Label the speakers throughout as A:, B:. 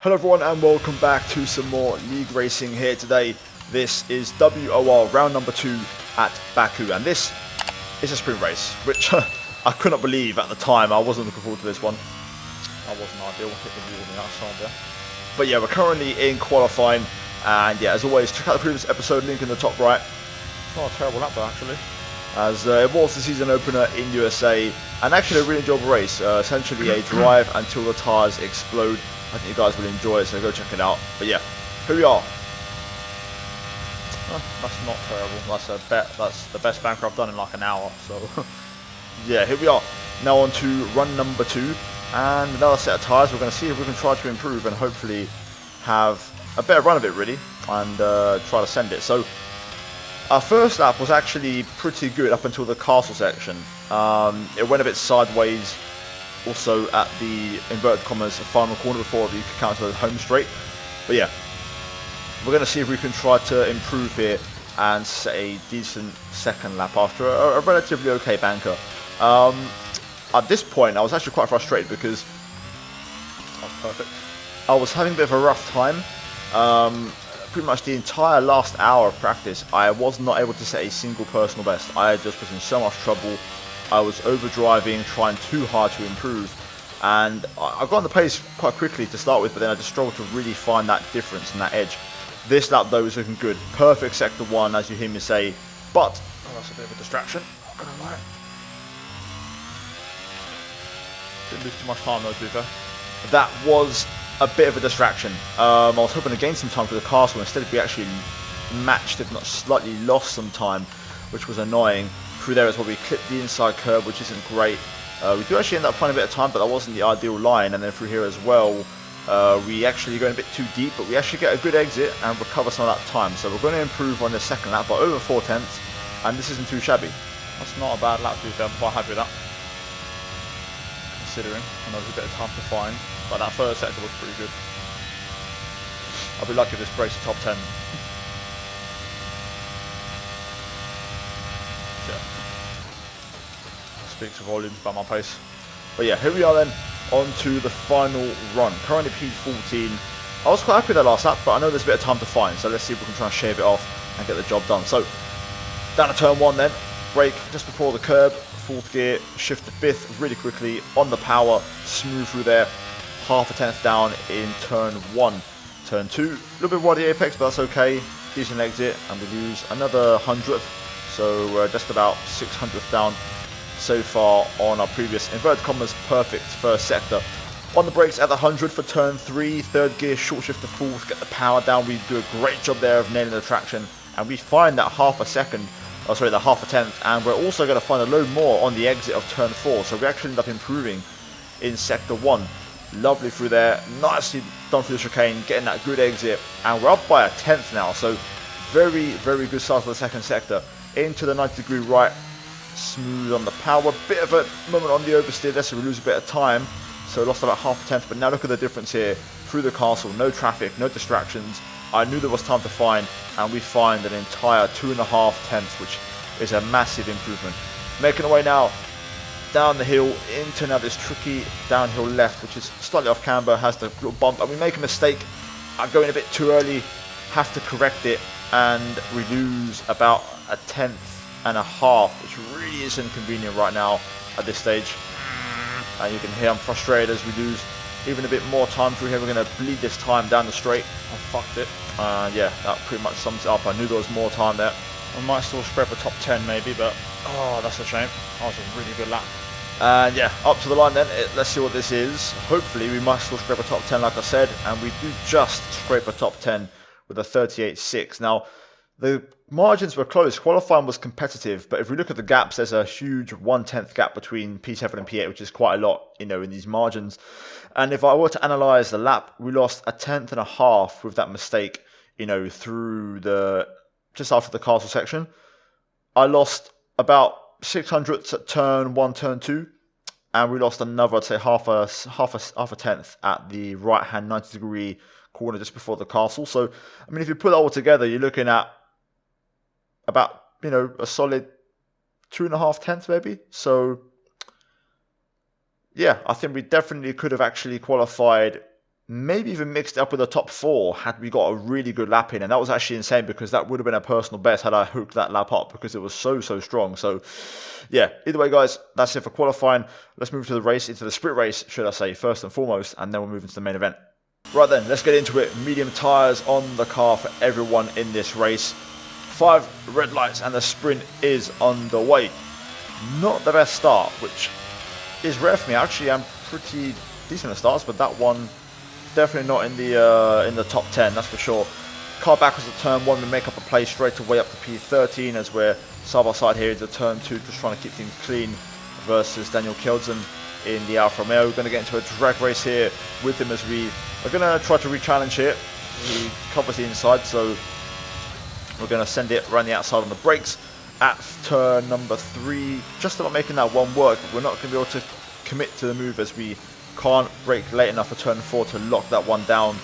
A: Hello everyone and welcome back to some more league racing here today. This is WOR round number 2 at Baku, and this is a sprint race, which I could not believe at the time. I wasn't looking forward to this one. That wasn't ideal, hit the wall on the outside there. But yeah, we're currently in qualifying, and yeah, as always, check out the previous episode, link in the top right. It's not a terrible lap though, actually, as it was the season opener in USA, and actually a really enjoyable race. Essentially a drive until the tyres explode. I think you guys will enjoy it, so go check it out. But yeah, here we are. That's not terrible. That's the best banker I've done in like an hour. So yeah, here we are. Now on to run number 2 and another set of tyres. We're going to see if we can try to improve and hopefully have a better run of it really, and try to send it. So our first lap was actually pretty good up until the castle section. It went a bit sideways. Also at the inverted commas final corner before you could count to the home straight. But yeah, we're going to see if we can try to improve here and set a decent second lap after a relatively okay banker. At this point I was actually quite frustrated because I was having a bit of a rough time. Pretty much the entire last hour of practice I was not able to set a single personal best. I just was in so much trouble. I was overdriving, trying too hard to improve, and I got on the pace quite quickly to start with, but then I just struggled to really find that difference and that edge. This lap though is looking good. Perfect sector 1, as you hear me say, but that's a bit of a distraction. Didn't lose too much time though, to be fair. That was a bit of a distraction. I was hoping to gain some time for the castle. Instead we actually matched, if not slightly lost some time, which was annoying. Through there as well, we clipped the inside curb, which isn't great. We do actually end up finding a bit of time, but that wasn't the ideal line. And then through here as well, we actually go a bit too deep, but we actually get a good exit and recover some of that time. So we're going to improve on the second lap by over 4 tenths, and this isn't too shabby. That's not a bad lap, to be fair. I'm quite happy with that, considering I know there's a bit of time to find, but that first sector was pretty good. I'll be lucky if this breaks the top 10. Speaks volumes about my pace. But yeah, here we are then, on to the final run. Currently P14. I was quite happy with that last lap, but I know there's a bit of time to find, so let's see if we can try and shave it off and get the job done. So, down to turn 1 then, brake just before the curb, 4th gear, shift to 5th really quickly, on the power, smooth through there, half a tenth down in turn 1. Turn 2, a little bit wide the apex, but that's okay, decent exit, and we lose another 100th, so we're just about 600th down so far on our previous inverted commas perfect first sector. On the brakes at the 100 for turn 3, 3rd gear, short shift to 4th, get the power down. We do a great job there of nailing the traction, and we find that half a tenth, and we're also going to find a load more on the exit of turn 4, so we actually end up improving in sector 1. Lovely through there, nicely done through the chicane, getting that good exit, and we're up by a tenth now, so very, very good start to the second sector. Into the 90-degree right, smooth on the power, bit of a moment on the oversteer there, so we lose a bit of time, so lost about half a tenth. But now look at the difference here through the castle, no traffic, no distractions. I knew there was time to find, and we find an entire 2.5 tenths, which is a massive improvement. Making our way now down the hill into now this tricky downhill left, which is slightly off camber, has the little bump, and we make a mistake. I'm going a bit too early, have to correct it, and we lose about a tenth and a half, which really is inconvenient right now at this stage. And you can hear I'm frustrated as we lose even a bit more time through here. We're going to bleed this time down the straight. I fucked it. Yeah, that pretty much sums it up. I knew there was more time there. I might still scrape a top 10 maybe, but oh, that's a shame. That was a really good lap. And yeah, up to the line then. Let's see what this is. Hopefully we might still scrape a top 10 like I said, and we do just scrape a top 10 with a 38.6. Now, the margins were close. Qualifying was competitive, but if we look at the gaps, there's a huge 1/10 gap between P7 and P8, which is quite a lot, in these margins. And if I were to analyze the lap, we lost a tenth and a half with that mistake, through just after the castle section. I lost about 600ths at turn 1, turn 2, and we lost another, I'd say half a tenth at the right-hand 90-degree corner just before the castle. So, I mean, if you put it all together, you're looking at about, a solid 2.5 tenths maybe. So, yeah, I think we definitely could have actually qualified maybe even mixed it up with the top 4 had we got a really good lap in. And that was actually insane because that would have been a personal best had I hooked that lap up because it was so strong. So yeah, either way, guys, that's it for qualifying. Let's move to the race, into the sprint race, should I say, first and foremost, and then we'll move into the main event. Right then, let's get into it. Medium tyres on the car for everyone in this race. 5 red lights and the sprint is underway. Not the best start, which is rare for me. Actually, I'm pretty decent at starts, but that one definitely not in the top 10, that's for sure. Car backwards at turn 1, we make up a play straight away up to P13 as we're side by side here into turn 2, just trying to keep things clean versus Daniel Kjeldsen in the Alfa Romeo. We're going to get into a drag race here with him as we are going to try to re-challenge here. He covers the inside, so we're going to send it around the outside on the brakes at turn number 3. Just about making that one work, but we're not going to be able to commit to the move as we can't brake late enough for turn 4 to lock that one down.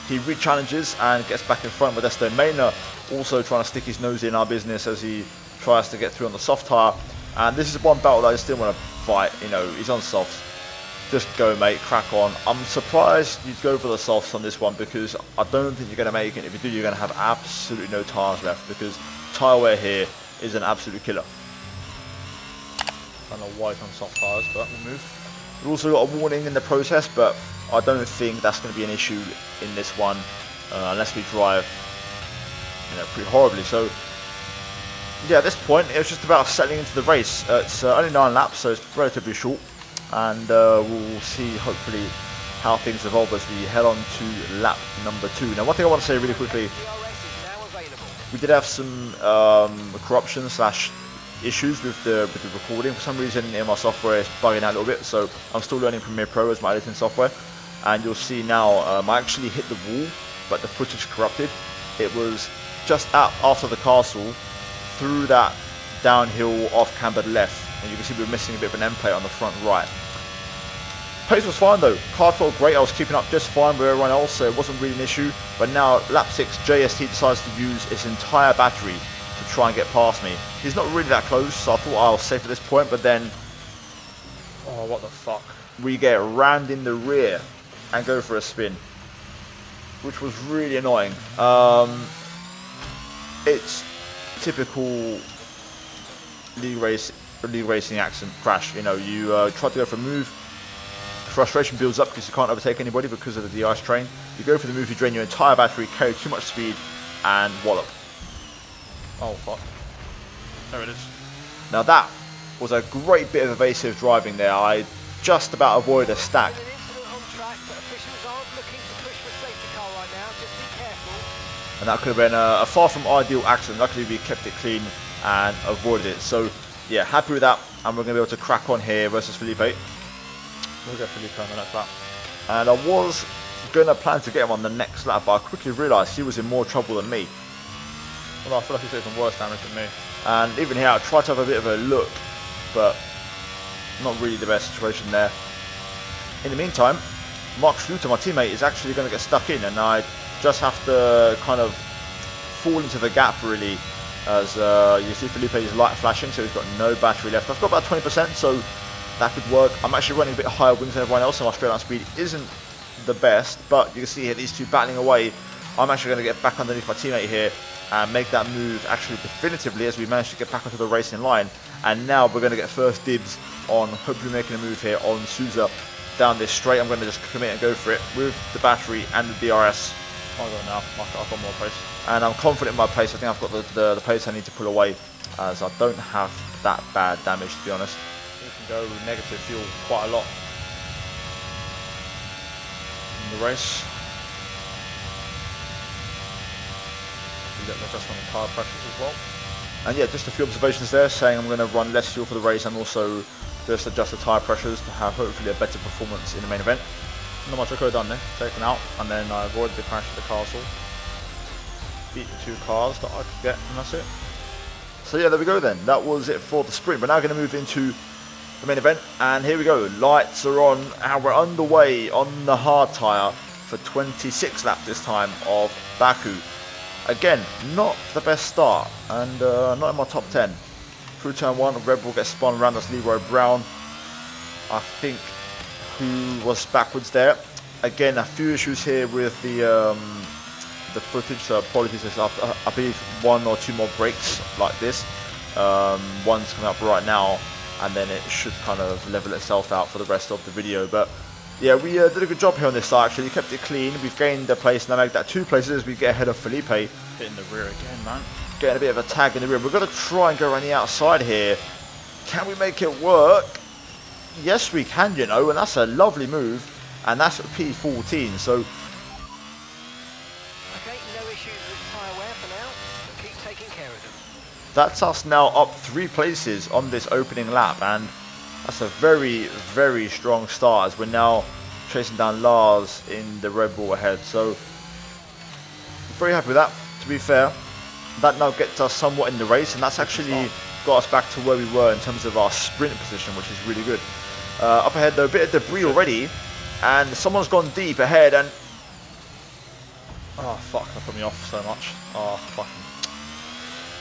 A: He re-challenges and gets back in front with Esther Maynard, also trying to stick his nose in our business as he tries to get through on the soft tyre. And this is one battle that I still want to fight. You know, he's on softs. Just go, mate, crack on. I'm surprised you'd go for the softs on this one because I don't think you're going to make it. If you do, you're going to have absolutely no tyres left because tyre wear here is an absolute killer.
B: I don't know why it's on soft tyres, but we'll move.
A: We've also got a warning in the process, but I don't think that's going to be an issue in this one unless we drive, you know, pretty horribly. So yeah, at this point it was just about settling into the race. It's only 9 laps, so it's relatively short, and we'll see hopefully how things evolve as we head on to lap number 2. Now, one thing I want to say really quickly, we did have some corruption / issues with the recording. For some reason in my software it's bugging out a little bit, so I'm still learning Premiere Pro as my editing software, and you'll see now I actually hit the wall but the footage corrupted. It was just out after the castle through that downhill off cambered left, and you can see we were missing a bit of an end plate on the front right. Pace was fine though, car felt great, I was keeping up just fine with everyone else, so it wasn't really an issue. But now lap 6, JST decides to use its entire battery to try and get past me. He's not really that close, so I thought I was safe at this point, but then
B: oh, what the fuck,
A: we get rammed in the rear and go for a spin, which was really annoying. It's typical league racing accident crash. You know, you try to go for a move, frustration builds up because you can't overtake anybody because of the de-ice train. You go for the move, you drain your entire battery, carry too much speed, and wallop.
B: Oh fuck. There it is.
A: Now that was a great bit of evasive driving there. I just about avoided a stack. And that could have been a far from ideal accident. Luckily we kept it clean and avoided it. So yeah, happy with that. And we're going to be able to crack on here versus Felipe.
B: We'll get Felipe on the next lap.
A: And I was going to plan to get him on the next lap, but I quickly realised he was in more trouble than me.
B: Well, I feel like he's taking worse damage than me.
A: And even here I tried to have a bit of a look, but not really the best situation there. In the meantime, Mark Schluter, my teammate, is actually going to get stuck in, and I just have to kind of fall into the gap really, as you see Felipe's light flashing, so he's got no battery left. I've got about 20%, so that could work. I'm actually running a bit higher wings than everyone else, so my straight line speed isn't the best, but you can see here these two battling away. I'm actually going to get back underneath my teammate here and make that move actually definitively as we manage to get back onto the racing line. And now we're going to get first dibs on hopefully making a move here on Sousa down this straight. I'm going to just commit and go for it with the battery and the DRS.
B: I'll go now. I've got more pace.
A: And I'm confident in my pace. I think I've got the pace I need to pull away, as I don't have that bad damage, to be honest.
B: You can go with negative fuel quite a lot in the race. You get the adjustment on tyre pressures as well.
A: And yeah, just a few observations there, saying I'm going to run less fuel for the race and also just adjust the tyre pressures to have hopefully a better performance in the main event.
B: Not much I could have done there, taken out, and then I avoided the crash at the castle. Beat the 2 cars that I could get, and that's it.
A: So yeah, there we go then. That was it for the sprint. We're now going to move into the main event, and here we go. Lights are on, and we're underway on the hard tyre for 26 laps this time of Baku. Again, not the best start, and not in my top 10. Through turn 1, Red Bull gets spun around. That's Leroy Brown. I think who was backwards there. Again, a few issues here with the footage, so apologies. I believe 1 or 2 more breaks like this. One's coming up right now, and then it should kind of level itself out for the rest of the video. But yeah, we did a good job here on this start. Actually, kept it clean. We've gained a place, now make that 2 places. We get ahead of Felipe.
B: Bit in the rear again, man.
A: Getting a bit of a tag in the rear. We're going to try and go around the outside here. Can we make it work? Yes, we can, you know, and that's a lovely move. And that's P14, so...
C: Okay, no issues with tyre wear for now. Keep taking care of them.
A: That's us now up 3 places on this opening lap, and that's a very, very strong start as we're now chasing down Lars in the Red Bull ahead. So, very happy with that, to be fair. That now gets us somewhat in the race, and that's actually got us back to where we were in terms of our sprint position, which is really good. Up ahead though, a bit of debris already, and someone's gone deep ahead, and...
B: Oh, fuck, that put me off so much. Oh, fucking...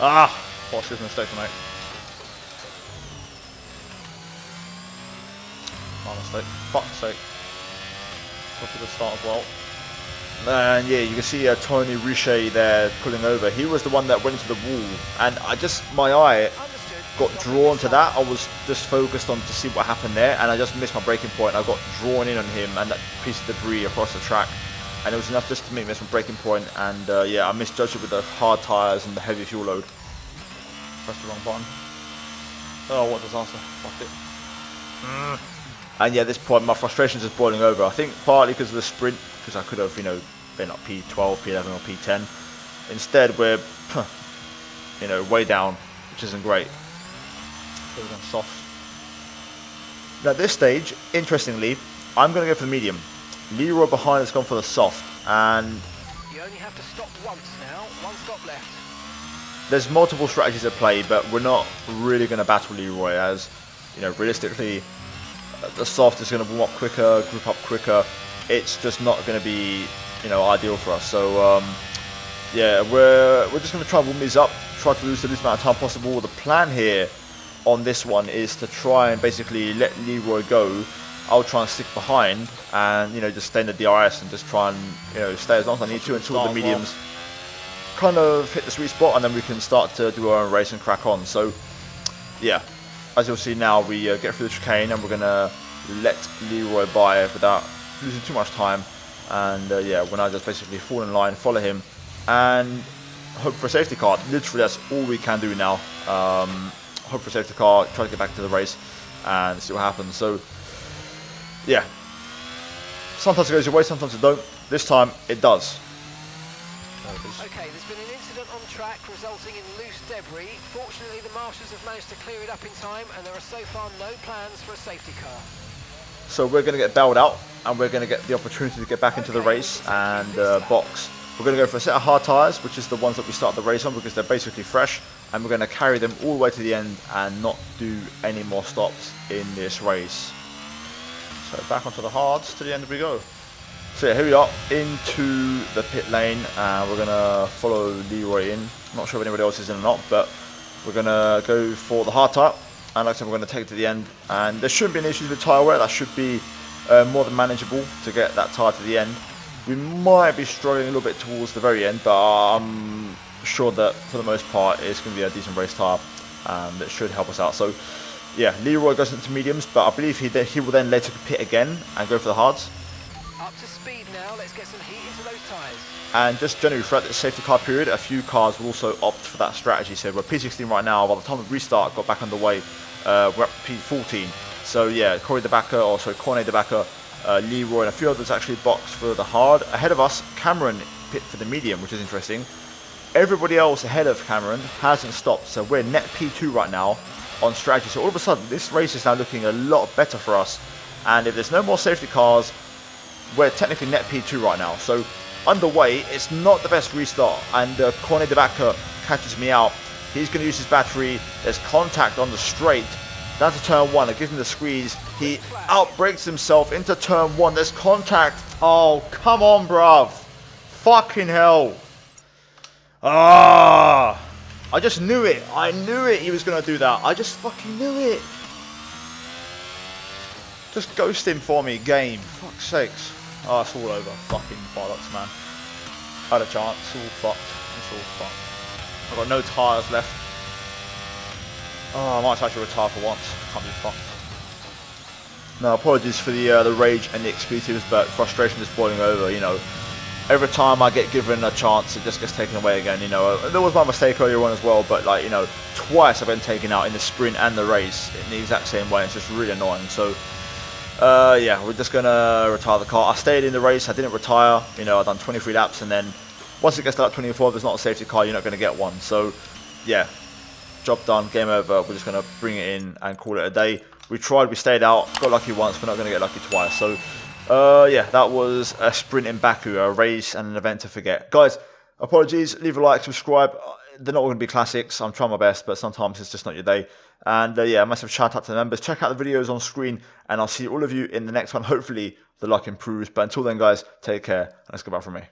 B: Ah! What's his mistake to make? My mistake. Fuck's sake. Got a good start as well.
A: And yeah, you can see Tony Richer there pulling over. He was the one that went into the wall, and my eye got drawn to that. I was just focused on to see what happened there, and I just missed my braking point. I got drawn in on him and that piece of debris across the track, and it was enough just to make me miss my braking point. And yeah, I misjudged it with the hard tyres and the heavy fuel load.
B: Pressed the wrong button. Oh, what disaster. Fuck it.
A: And yeah, at this point, my frustration is just boiling over. I think partly because of the sprint, because I could have, you know, been up P12, P11 or P10. Instead, we're, you know, way down, which isn't great.
B: We're going soft.
A: Now at this stage, interestingly, I'm going to go for the medium. Leroy behind has gone for the soft, and
C: You only have to stop once now. One stop left.
A: there's multiple strategies at play, but we're not really going to battle Leroy, as, you know, realistically, the soft is going to warm up quicker, group up quicker. It's just not going to be, you know, ideal for us. So yeah, we're just going to try and warm these up, try to lose the least amount of time possible. The plan here on this one is to try and basically let Leroy go. I'll try and stick behind and, you know, just stay in the DRS and just try and, you know, stay as long as I need to until the mediums kind of hit the sweet spot, and then we can start to do our own race and crack on. So yeah, as you'll see now, we get through the chicane and we're going to let Leroy by without losing too much time. And yeah, when I just basically fall in line, follow him, and hope for a safety car. Literally, that's all we can do now. Hope for a safety car, try to get back to the race and see what happens. So yeah, sometimes it goes your way, sometimes it don't. This time it does.
C: Okay, there's been an incident on track resulting in loose debris. Fortunately, the marshals have managed to clear it up in time, and there are so far no plans for a safety car.
A: So we're going to get bailed out, and we're going to get the opportunity to get back into the race and box. We're going to go for a set of hard tyres, which is the ones that we start the race on because they're basically fresh, and we're going to carry them all the way to the end and not do any more stops in this race.
B: So back onto the hards, to the end we go.
A: So yeah, here we are into the pit lane, and we're going to follow Leroy in. I'm not sure if anybody else is in or not, but we're going to go for the hard tyre, and like I said, we're going to take it to the end, and there shouldn't be any issues with tyre wear. That should be more than manageable to get that tyre to the end. We might be struggling a little bit towards the very end, but I'm sure that for the most part it's going to be a decent race tyre, and it should help us out. So yeah, Leroy goes into mediums, but I believe he will then later pit again and go for the hards.
C: Up to speed now, let's get some heat into those tyres.
A: And just generally throughout the safety car period, a few cars will also opt for that strategy. So we're P16 right now. By the time the restart got back underway, we're up to P14. So yeah, Corey De Backer, Leroy and a few others actually boxed for the hard. Ahead of us, Cameron pit for the medium, which is interesting. Everybody else ahead of Cameron hasn't stopped, so we're net P2 right now on strategy. So all of a sudden, this race is now looking a lot better for us. And if there's no more safety cars, we're technically net P2 right now. So underway, it's not the best restart, and Corey De Backer catches me out. He's going to use his battery. There's contact on the straight. Down to turn 1, I give him the squeeze. He outbrakes himself into turn 1. There's contact. Oh, come on, bruv. Fucking hell. Ah! I just knew it. I knew it he was going to do that. I just fucking knew it. Just ghost him for me, game. Fuck's sakes. Oh, it's all over. Fucking bollocks, man. Had a chance. It's all fucked. It's all fucked. I've got no tyres left. Oh, I might actually retire for once. Can't be fucked. No, apologies for the rage and the expletives, but frustration just boiling over, you know. Every time I get given a chance, it just gets taken away again, you know. There was my mistake earlier on as well, but like, you know, twice I've been taken out in the sprint and the race in the exact same way. It's just really annoying. So, yeah, we're just going to retire the car. I stayed in the race. I didn't retire. You know, I've done 23 laps, and then once it gets to lap 24, there's not a safety car, you're not going to get one. So, yeah, job done, game over. We're just going to bring it in and call it a day. We tried, we stayed out, got lucky once, we're not going to get lucky twice. So, yeah, that was a sprint in Baku, a race and an event to forget. Guys, apologies, leave a like, subscribe. They're not going to be classics, I'm trying my best, but sometimes it's just not your day. And yeah, a massive shout out to the members. Check out the videos on screen, and I'll see all of you in the next one. Hopefully, the luck improves. But until then, guys, take care, and let's go back from me.